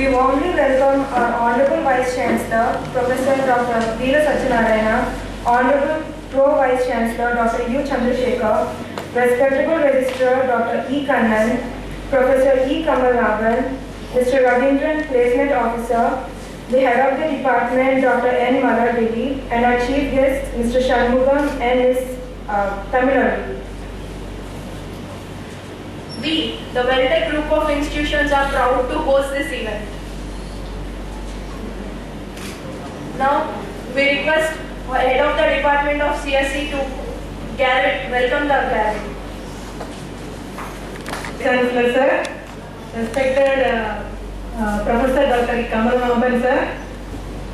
We warmly welcome our Honorable Vice Chancellor, Professor Dr. Veera Satyanarayana, Honorable Pro Vice Chancellor, Dr. U. Chandrasekhar, Respectable Registrar, Dr. E. Kannan, Professor E. Kamalnagan, Mr. Ravindran, Placement Officer, the Head of the Department, Dr. N. Malarvedi, and our Chief Guest, Mr. Shanmugam and Ms. Tamilaru. We, the Well-Tech Group of Institutions, are proud to host this event. Now, we request the Head of the Department of CSE to welcome the gathering. Chancellor sir, respected Professor Dr. Kamalnagan sir,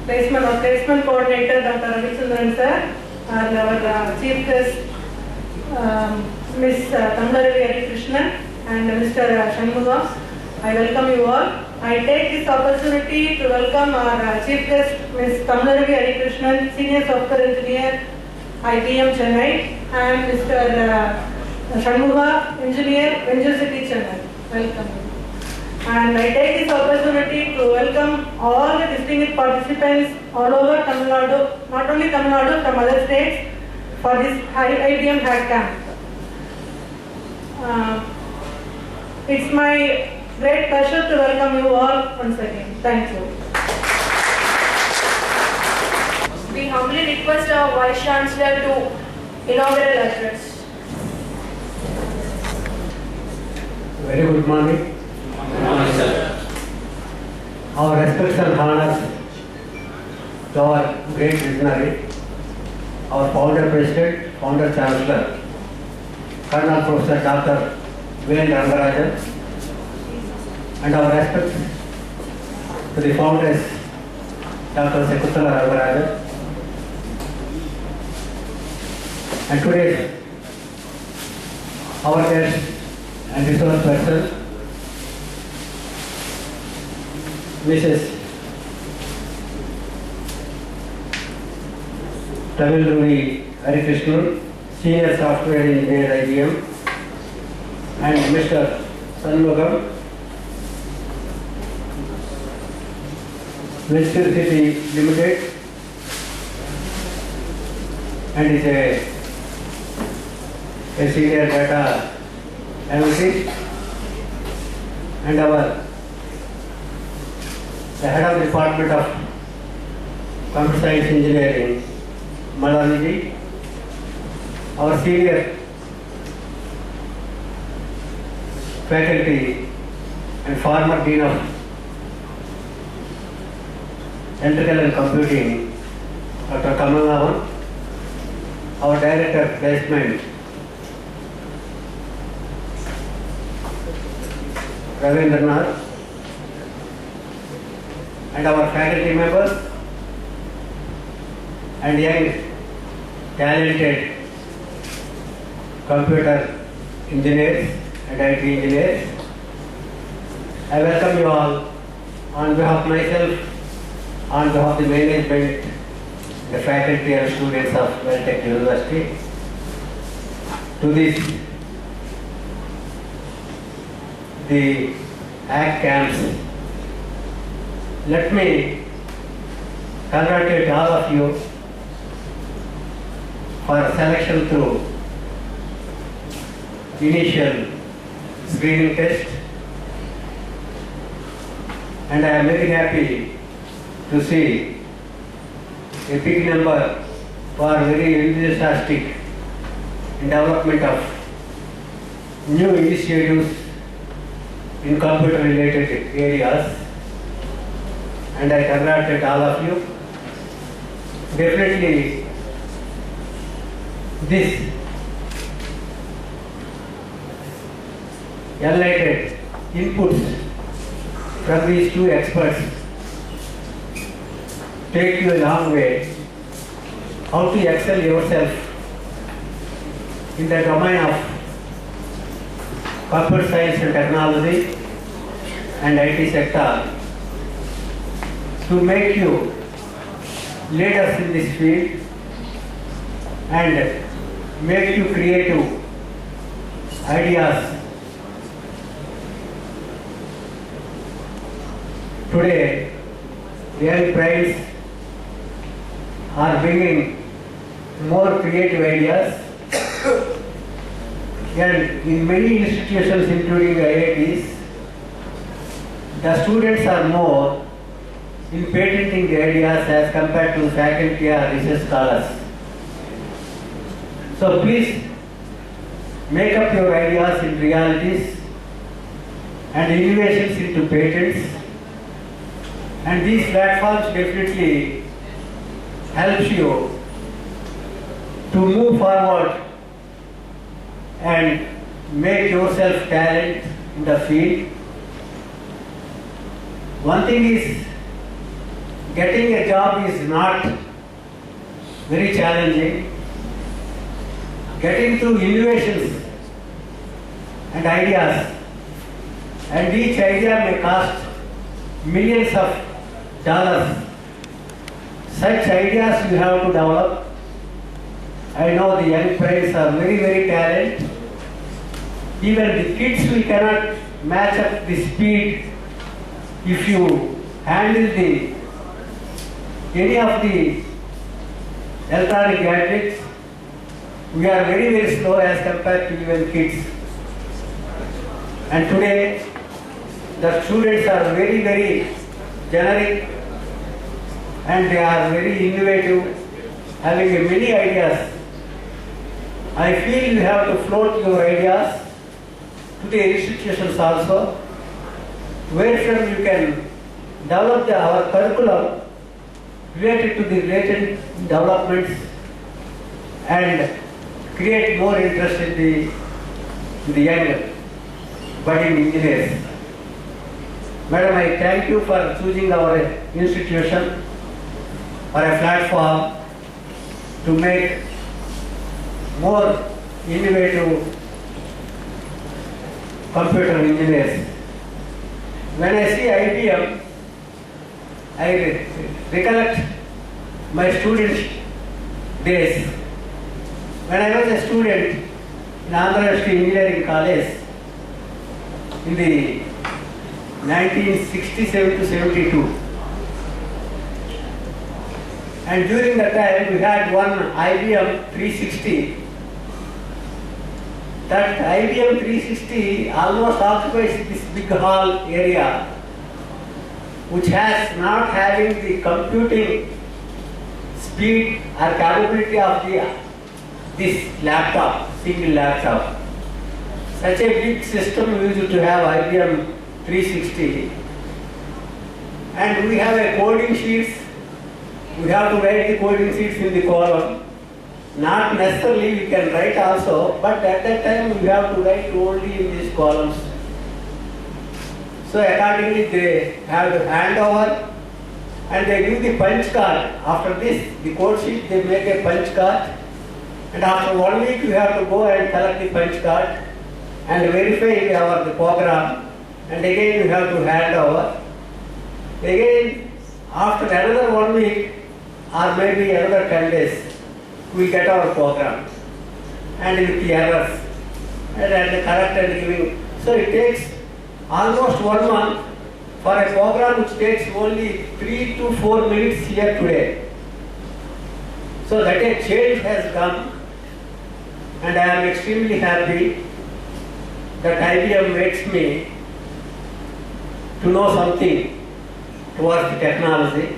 Placement Coordinator Dr. Ravichandran sir, and our Chief Guest Ms. Tamilaru Krishnan and Mr. Shanmugam, I welcome you all. I take this opportunity to welcome our Chief Guest Ms. Tamilaru Krishnan, Senior Software Engineer, Ibm Chennai, and Mr. Shanmugam, Engineer, Venture City Chennai. Welcome. And I take this opportunity to welcome all the distinguished participants all over Tamil Nadu, not only Tamil Nadu, from other states, for this IBM Hack Camp. It's my great pleasure to welcome you all once again. Thank you. We humbly request our Vice Chancellor to inaugural address. Very good morning. Good morning, sir. Our respects and honors to our great visionary, our founder president, founder chancellor, Colonel Professor Dr. V.N. Rangarajan, and our respects to the founders, Dr. Sekuthala Rangarajan, and today our guest and resource person, Mrs. Tamilaru Krishnan, Senior Software Engineer IBM, and Mr. Shanmugam, Venture City Limited, and is a senior data analyst, and the Head of Department of Computer Science Engineering, Malarvedi, our senior faculty and former Dean of Electrical and Computing, Dr. Kamalnagan, our Director of Placement, Ravindran, and our faculty members and young talented computer engineers and IT engineers. I welcome you all on behalf of myself, on behalf of the management, the faculty and students of Well-Tech University, to this, the ACT camps. Let me congratulate all of you for selection through initial screening test, and I am very happy to see a big number who are very enthusiastic in development of new initiatives in computer related areas, and I congratulate all of you. Definitely this enlightened inputs from these two experts take you a long way how to excel yourself in the domain of computer science and technology and IT sector to make you leaders in this field and make you creative ideas today young brains are bringing more creative ideas, and in many institutions including IITs, the students are more in patenting the ideas as compared to faculty or research scholars. So please make up your ideas in realities and innovations into patents, and these platforms definitely helps you to move forward and make yourself talent in the field. One thing is, getting a job is not very challenging. Getting through innovations and ideas, and each idea may cost millions of dollars. Such ideas you have to develop. I know the young brains are very, very talented. Even the kids, we cannot match up the speed if you handle any of the electronic gadgets. We are very, very slow as compared to even kids. And today, the students are very, very generic, and they are very innovative, having many ideas. I feel you have to float your ideas to the institutions also, where from you can develop our curriculum related to the latent developments and create more interest in the young budding engineers. Madam, I thank you for choosing our institution or a platform to make more innovative computer engineers. When I see IBM, I recollect my student days. When I was a student in Andhra University Engineering College in the 1967 to 72. And during that time we had one IBM 360. That IBM 360 almost occupies this big hall area, which has not having the computing speed or capability of this laptop, single laptop. Such a big system we used to have IBM 360, and we have a coding sheets. We have to write the coding sheets in the column. Not necessarily we can write also, but at that time we have to write only in these columns. So accordingly they have to hand over, and they give the punch card. After this, the code sheet, they make a punch card, and after 1 week you have to go and collect the punch card and verify the program, and again you have to hand over. Again, after another 1 week or maybe another 10 days, we get our program, and with the errors and the correct and giving. So it takes almost 1 month for a program which takes only 3 to 4 minutes here today. So that a change has come, and I am extremely happy that IBM makes me to know something towards the technology.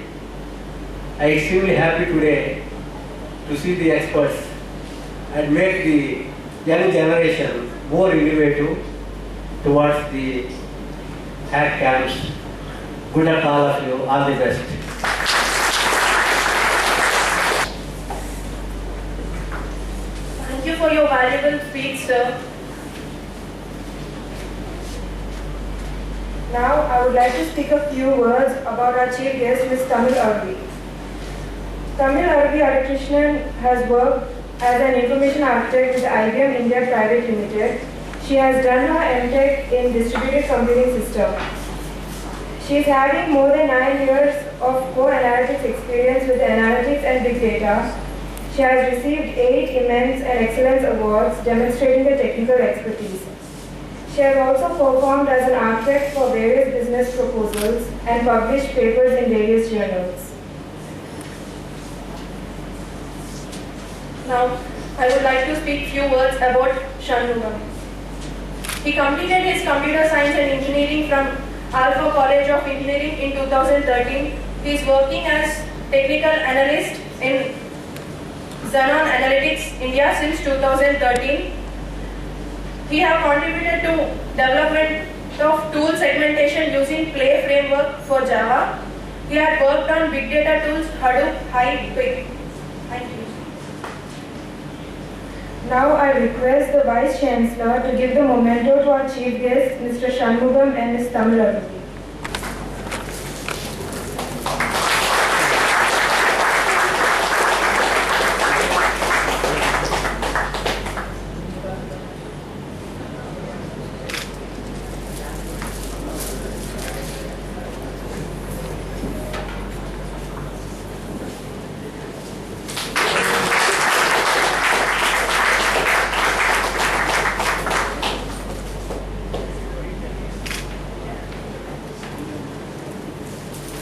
I am extremely happy today to see the experts and make the young generation more innovative towards the hack camps. Good luck all of you, all the best. Thank you for your valuable speech, sir. Now, I would like to speak a few words about our chief guest, Ms. Tamil Arvi. Tamil Arvi Radhakrishnan has worked as an information architect with IBM India Private Limited. She has done her MTech in distributed computing system. She is having more than 9 years of core analytics experience with analytics and big data. She has received 8 immense and excellence awards demonstrating her technical expertise. She She has also performed as an architect for various business proposals and published papers in various journals. Now, I would like to speak few words about Shanmugam. He completed his computer science and engineering from Alpha College of Engineering in 2013. He is working as technical analyst in Xenon Analytics India since 2013. He has contributed to development of tool segmentation using Play framework for Java. He had worked on big data tools, Hadoop, Hive, Quick. Thank you. Now I request the Vice Chancellor to give the memento to our Chief Guest, Mr. Shanmugam and Ms. Tamilaruthi.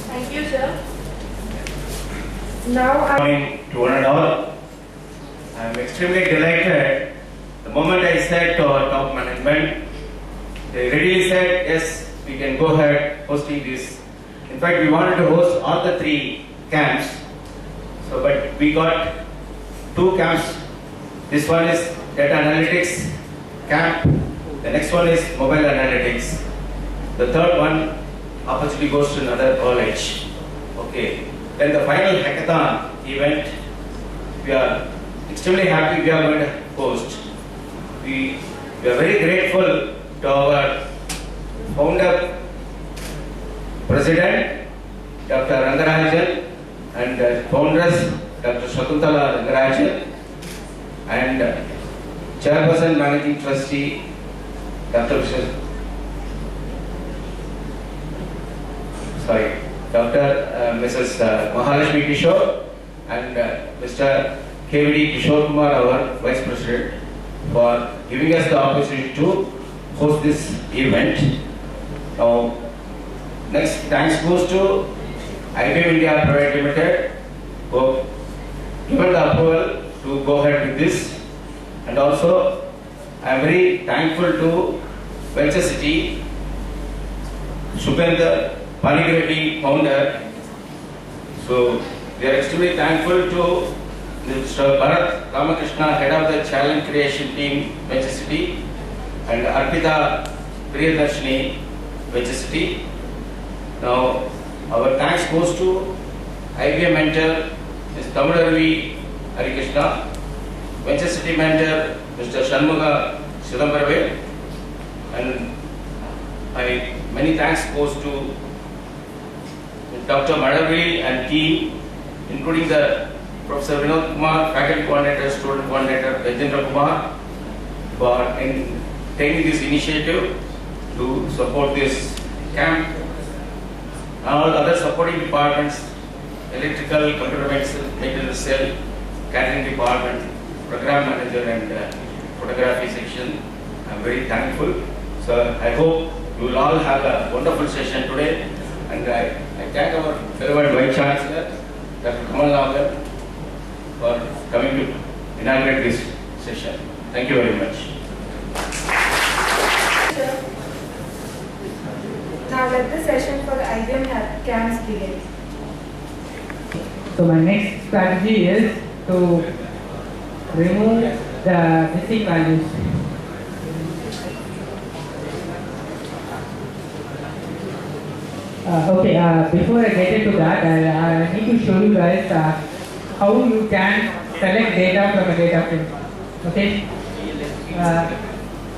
Thank you, sir. Now I Morning to one and all. I am extremely delighted. The moment I said to our top management, they readily said, yes, we can go ahead hosting this. In fact, we wanted to host all the 3 camps. So, but we got 2 camps. This one is data analytics camp. The next one is mobile analytics. The third one opportunity goes to another college. Okay. Then the final hackathon event, we are extremely happy we are going to host. We are very grateful to our founder, President, Dr. Rangarajan, and founders, Dr. Shakuntala Rangarajan, and Chairperson Managing Trustee, Dr. Mrs. Mahalakshmi Kishore, and Mr. KVD Kishore Kumar, our Vice President, for giving us the opportunity to host this event. Now, next thanks goes to Ibm India Private Limited for given the approval to go ahead with this, and also I am very thankful to Venture City, Shubhendra Panigredi, founder. So we are extremely thankful to Mr. Bharat Ramakrishna, head of the challenge creation team, Venture City, and Arpita Priyadarshini, Venture City. Now, our thanks goes to IBM mentor, Ms. Tamilaruthi Harikrishna, Venture City mentor, Mr. Shanmuga Sidambarave, and many thanks goes to Dr. Madhavili and team, including the Professor Vinod Kumar, faculty coordinator, student coordinator, Rajendra Kumar, for taking this initiative to support this camp. All other supporting departments, electrical, computer maintenance cell, catering department, program manager, and photography section. I am very thankful. So I hope you will all have a wonderful session today. And I thank our beloved Vice Chancellor, Dr. Kamal Nagar, for coming to inaugurate this session. Thank you very much. now let the session for the IBM camps begin. So my next strategy is to remove the missing values. Before I get into that, I need to show you guys how you can select data from a data frame. Okay.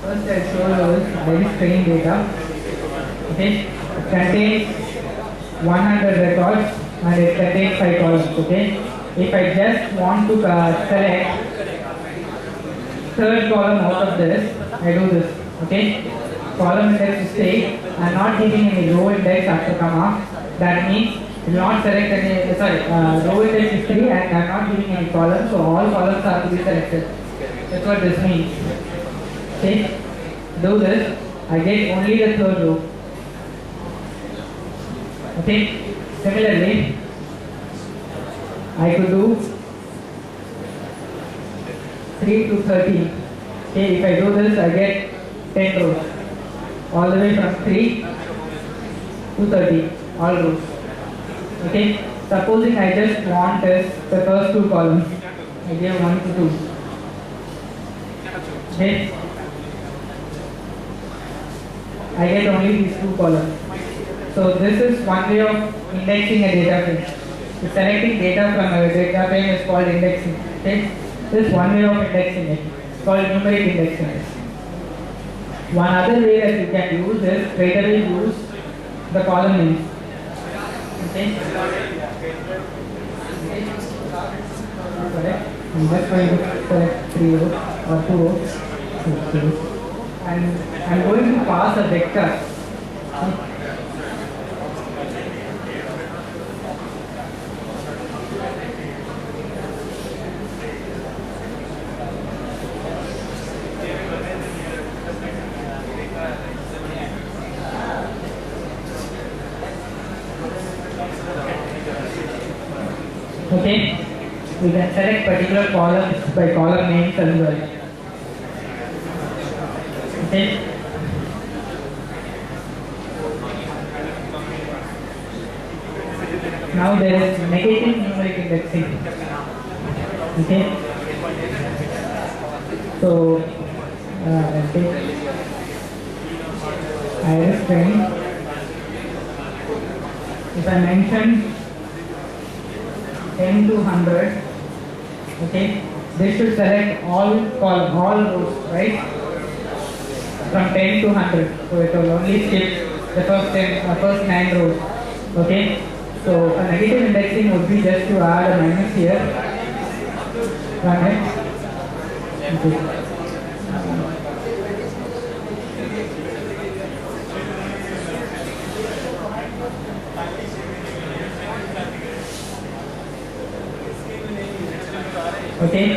First I show you very training data. Okay. It contains 100 records and it contains 5 columns. Okay. If I just want to select third column out of this, I do this. Okay. Column index is state. I am not giving any row index after comma. That means you will not select any, row index is 3 and I am not giving any columns, so all columns are to be selected. That's what this means. Okay, do this. I get only the third row. Okay. Similarly, I could do 3 to 13. Okay, if I do this, I get 10 rows. All the way from 3 to 30, all rows. Okay, supposing I just want this, the first two columns. I give 1 to 2. Okay, I get only these two columns. So this is one way of indexing a data frame. So selecting data from a data frame is called indexing. Okay, this is one way of indexing it. It's called numeric indexing. One other way that you can use is straight away use the column names. Okay. Correct. I'm just going to select 3 rows or 2 rows. And I'm going to pass a vector. Okay, we can select particular columns by column names as well. Okay. Now there is negative numeric indexing. Okay. So iris string. If I mention 10 to 100, okay, this should select all rows, right? From 10 to 100, so it will only skip the first 9 rows, okay? So a negative indexing would be just to add a minus here, run it, okay. Okay,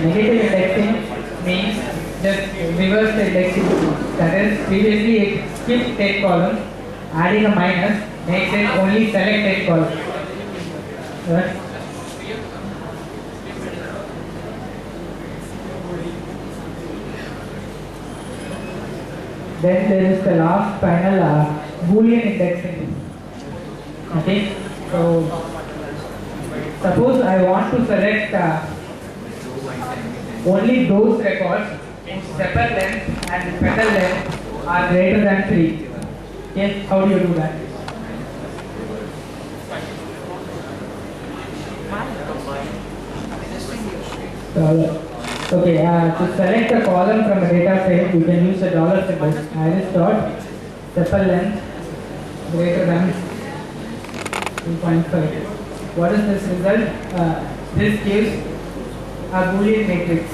negative indexing means just reverse the indexing. That is, previously it skipped 10 columns, adding a minus makes it only select 10 columns. Right? Then there is the last final Boolean indexing. Okay, so suppose I want to select only those records whose sepal length and petal length are greater than 3. Yes, how do you do that? Okay, to select a column from a data frame, you can use a dollar symbol. Iris dot sepal length greater than 2.5. What is this result? This gives a Boolean matrix.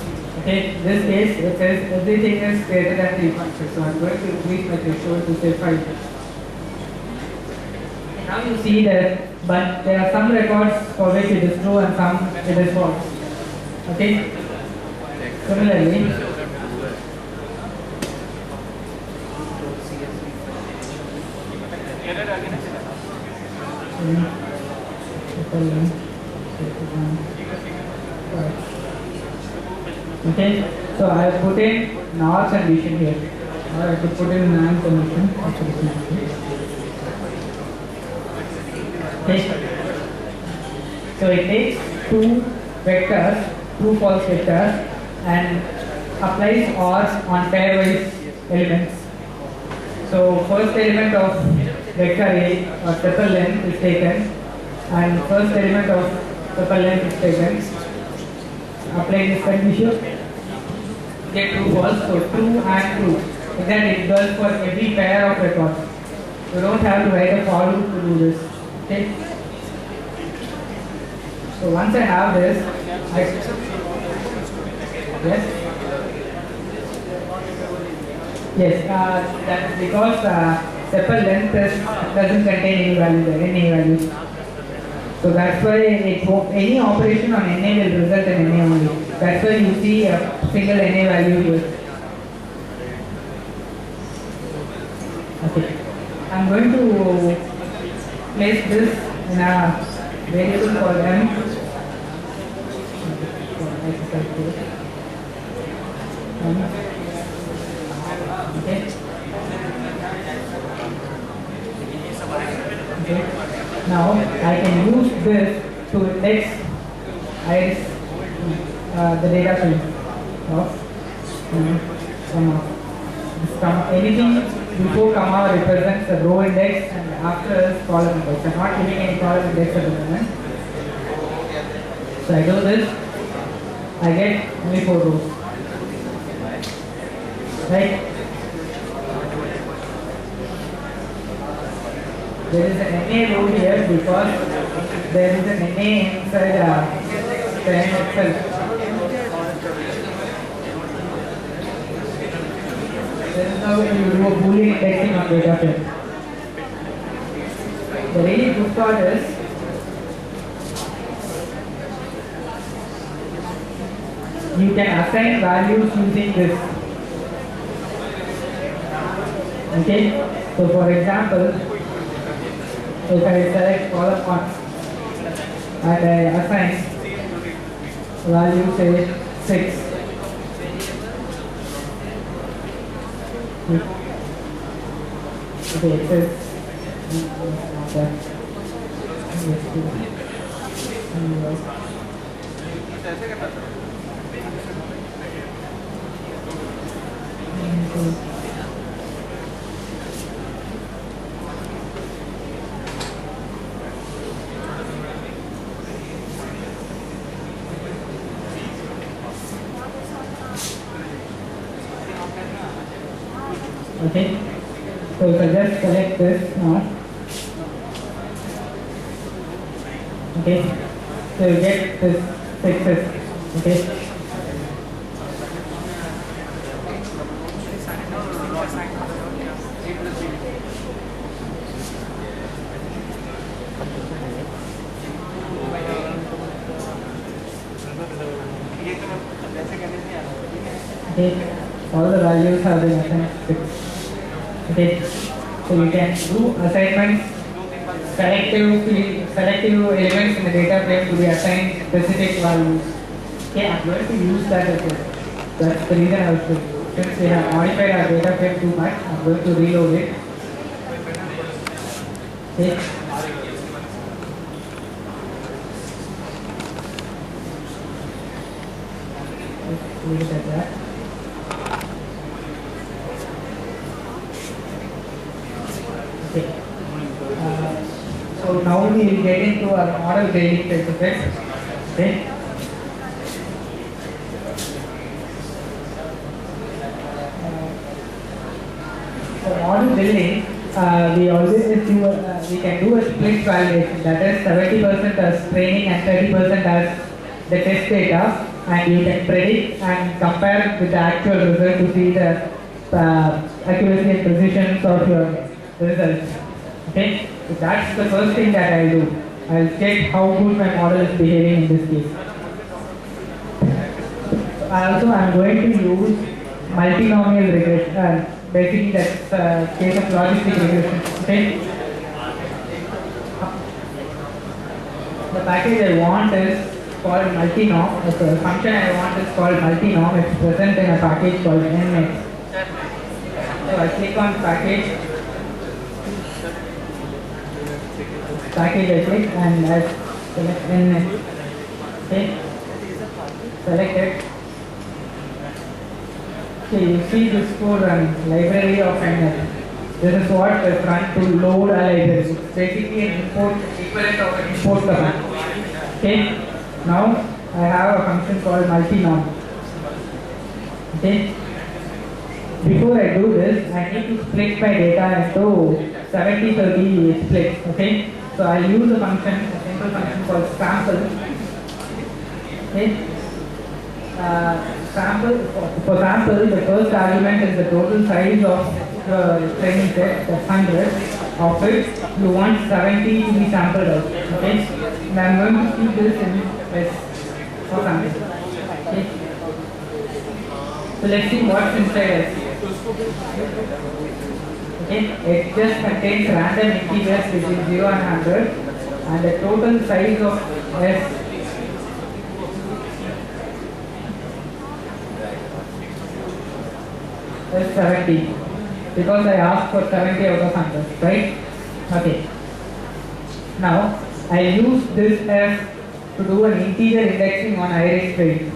Okay, in this case it says everything is greater than 3.6. So I'm going to increase my threshold to say 5. Now you see that, but there are some records for which it is true and some it is false. Okay. Similarly, okay, so I have put in NOR condition here, or I could put in NAND condition. Okay, so it takes two vectors, true false vectors, and applies ORs on pairwise elements. So first element of vector A or sepal length is taken, and first element of sepal length is taken. Apply this condition, get true false, so true and true. And then it does for every pair of records. You don't have to write a for loop to do this. Okay. So once I have this, yes, that's because sepal length doesn't contain any values. So that's why any operation on NA will result in NA only. That's why you see a single NA value here. Okay. I'm going to place this in a variable called m. Okay. Okay. Now I can use this to index the data frame of anything before comma represents the row index and after is column index. I'm not giving any column index at the moment. So I do this, I get only 4 rows. Right? There is an NA row here because there is an NA inside the N itself. This is how you do a Boolean indexing on data frame. The really good part is you can assign values using this. Okay? So for example, if I select column 1 and I assign value say 6. Okay, it says okay, so if I just select this now, okay, so you get this success, okay. Okay, all the values have been assigned 6. Okay, so you can do assignments, selective elements in the data frame to be assigned specific values. Okay, I'm going to use that as well. That's the reason I was doing. Since we have modified our data frame too much, I'm going to reload it. Okay. Leave it at that. Okay. So now we will get into our model building exercise. Okay. For model building, we always do we can do a split validation. That is 70% as training and 30% as the test data, and you can predict and compare with the actual result to see the accuracy and precision of your results. Okay, so that's the first thing that I'll do. I'll check how good my model is behaving in this case. Also, I'm going to use multinomial regression. Basically, that's case of logistic regression. Okay. The package I want is called multinorm. The function I want is called multinorm. It's present in a package called nx. So I click on package. I click and I select nx. Okay. Select it. Okay, you see this code run library of nx. This is what is run to load a library. It's basically an import equivalent of an import command. Okay. Now I have a function called multinorm. Okay. Before I do this, I need to split my data into 70-30 splits. Okay. So I'll use a function, a simple function called sample. Okay. For sample, the first argument is the total size of the training set, that's 100, of which you want 70 to be sampled out. Okay. And I'm going to keep this in S for sample. Okay. So let's see what's inside S. Okay, it just contains random integers between 0 and 100, and the total size of S is 70, because I asked for 70 out of 100, right? Okay. Now I use this as to do an integer indexing on array string.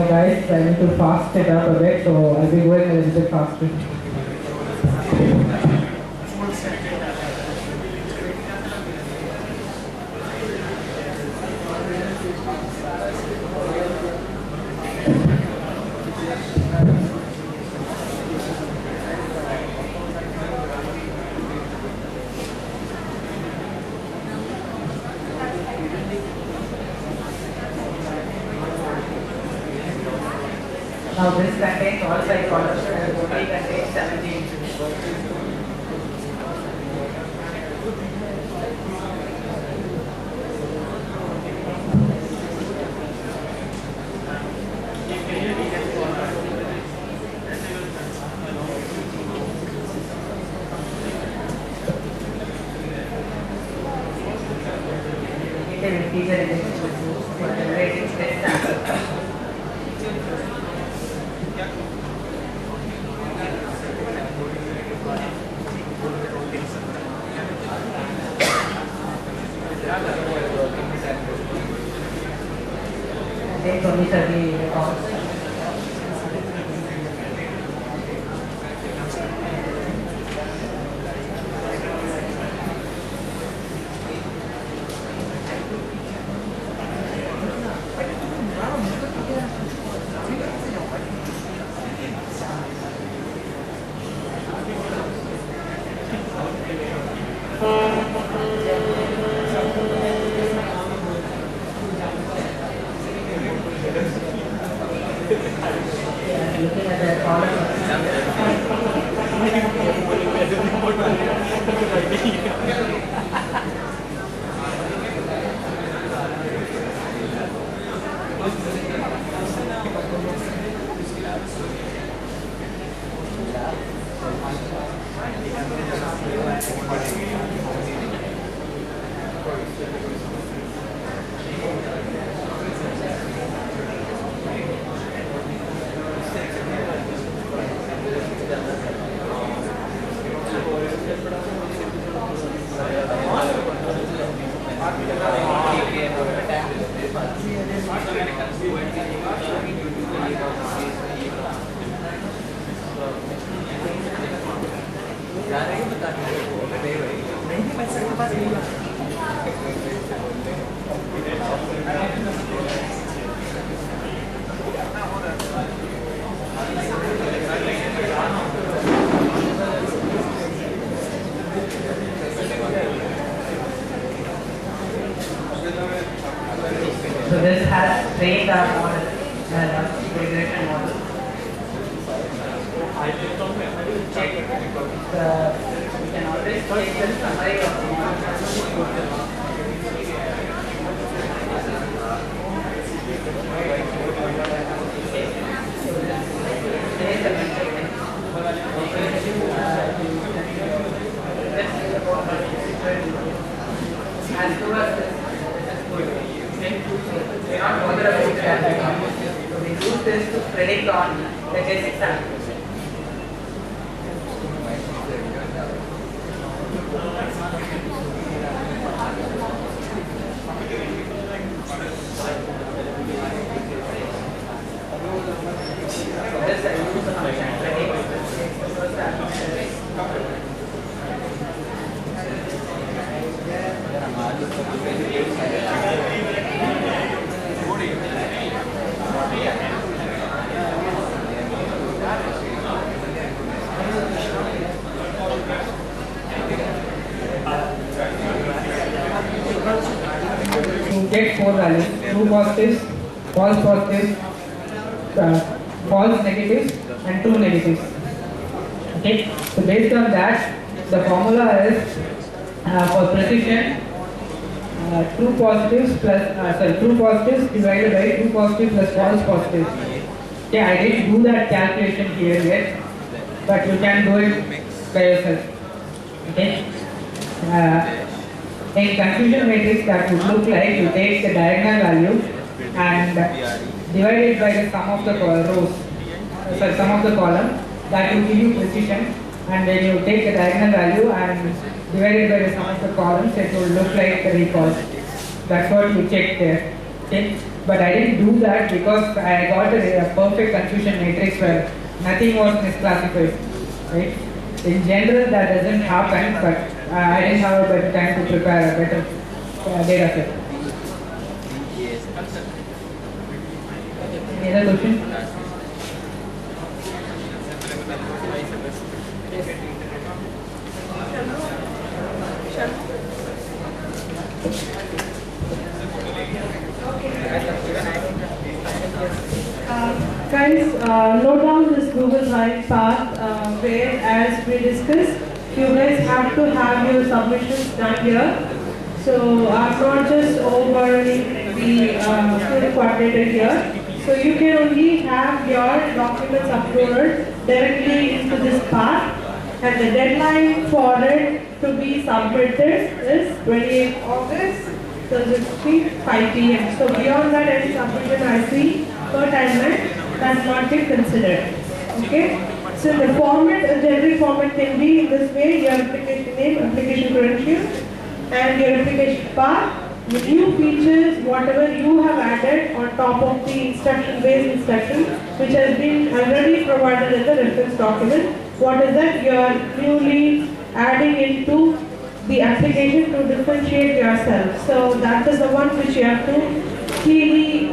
Guys, I need to fast it up a bit, so I'll be going a little bit faster. Now this contains all 5 columns and total contains 17. Integer index for generating test samples. Then only 30 records. Looking at the column. So this has trained our model, regression model. Check. We can always check the summary of the model. As to us, we are not bothered about that. So we use this to predict on the test samples. This I use the function predict the first sample. to get 4 values: true positives, false positives, false negatives, and true negatives. Okay, so based on that, the formula is for precision, true positives true positives divided by true positive plus false positives. Okay, I didn't do that calculation here yet, but you can do it by yourself. Okay. In confusion matrix, that would look like you take the diagonal value and divide it by the sum of the sum of the column. That will give you precision, and then you take the diagonal value and divide it by the sum of the columns. It will look like the recall. That's what you check there. Okay, but I didn't do that because I got a perfect confusion matrix where nothing was misclassified. Right? In general, that doesn't happen, but I didn't have a better time to prepare a better data set. Any other question? Guys, note down this Google Drive path where, as we discussed, you guys have to have your submissions done here. So I'm not just overrunning the student coordinator here. So you can only have your documents uploaded directly into this path, and the deadline for it to be submitted is 28th August. So this will be 5 p.m. So beyond that, any submission I see per timeline does not get considered. Okay? So the format, a generic format can be in this way: your application name, application credentials, and your application path. The new features, whatever you have added on top of the instruction-based instruction, which has been already provided in the reference document. What is that? You are newly adding into the application to differentiate yourself. So that is the one which you have to clearly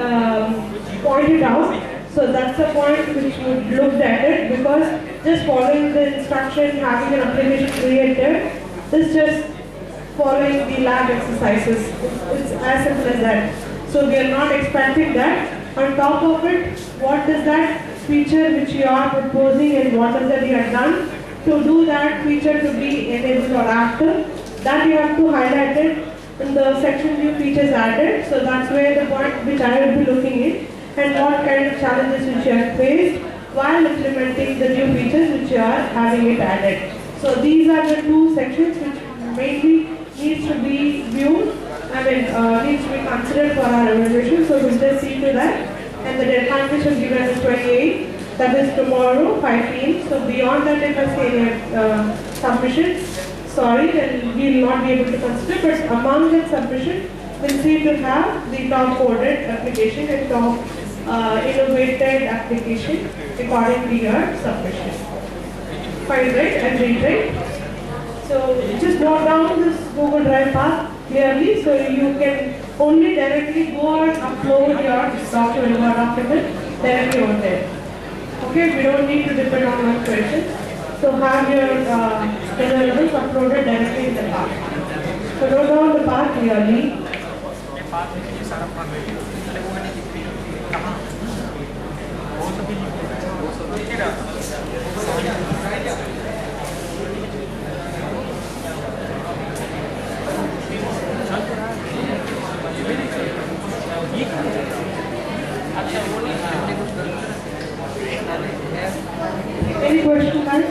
point it out. So that's the point which you looked at it, because just following the instruction, having an application created, is just following the lab exercises. It's as simple as that. So we are not expecting that. On top of it, what is that feature which you are proposing and what is that you have done to do that feature to be enabled or active? That you have to highlight it in the section new features added. So that's where the point which I will be looking at, and what kind of challenges which you have faced while implementing the new features which you are having it added. So these are the two sections which mainly needs to be viewed, needs to be considered for our evaluation. So we'll just see to that. And the deadline which was given is 28th, that is tomorrow, 5 p.m. So beyond that, if I say submissions, sorry, then we will not be able to consider. But among the submission, we'll see to have the top coded application and top innovated application according to your submission. Fine, right? And reiterate. So just note down this Google Drive path clearly, so you can only directly go and upload your document directly over there. Okay, we don't need to depend on one question. So have your deliverables uploaded directly in the path. So note down the path clearly. Any question, guys?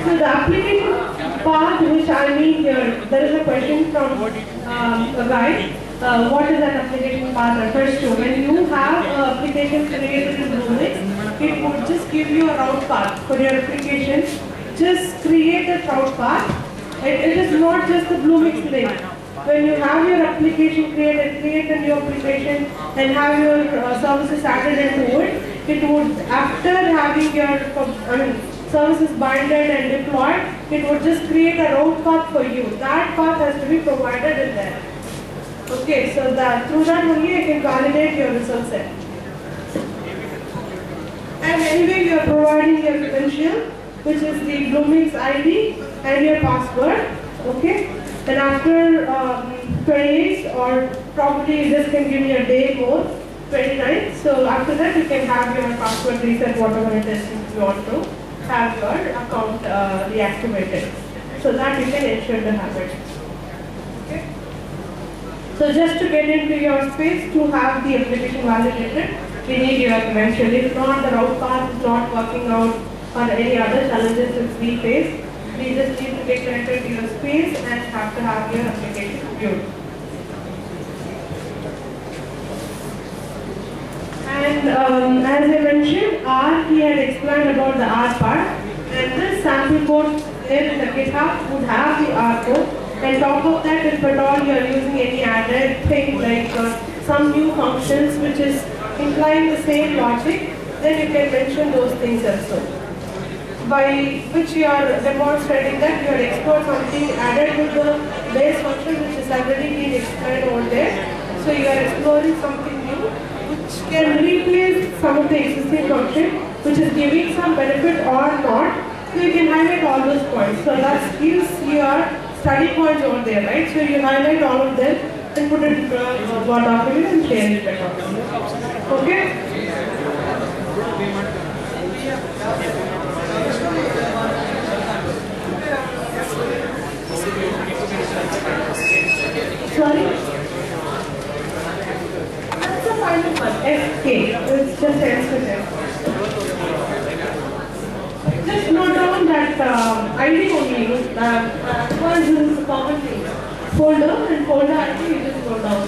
So the application part which I mean here, there is a question from a guy. What is that application path refers to? When you have an application created in Bluemix, it would just give you a route path for your application. Just create a route path. It is not just the Bluemix link. When you have your application create a new application and have your services added into it, it would, after having your services binded and deployed, it would just create a route path for you. That path has to be provided in there. Okay, so that through that only I can validate your result set. And anyway, you are providing your credential, which is the Blooming's ID and your password. Okay, and after 28 or probably this can give me a day more, 29. So after that, you can have your password reset, whatever it is you want to have your account reactivated, so that you can ensure the habit. Okay. So just to get into your space to have the application validated, we need your credential. If not, the route path is not working out or any other challenges that we face, we just need to get connected to your space and have to have your application viewed. And as I mentioned, R, he had explained about the R part, and this sample code there in the GitHub would have the R code. And top of that, if at all you are using any added thing like some new functions which is implying the same logic, then you can mention those things also. By which you are demonstrating that you are explored something added to the base function which is already been explained over there. So you are exploring something new which can replace some of the existing function which is giving some benefit or not. So you can highlight all those points. So that gives your study points over there, right? So you highlight all of them and put it into a Word document and share it better. Okay? Sorry? That's the final one. FK. It's just ends with F. Just note down that ID only. Once this is a common thing. Folder and folder ID you just note down.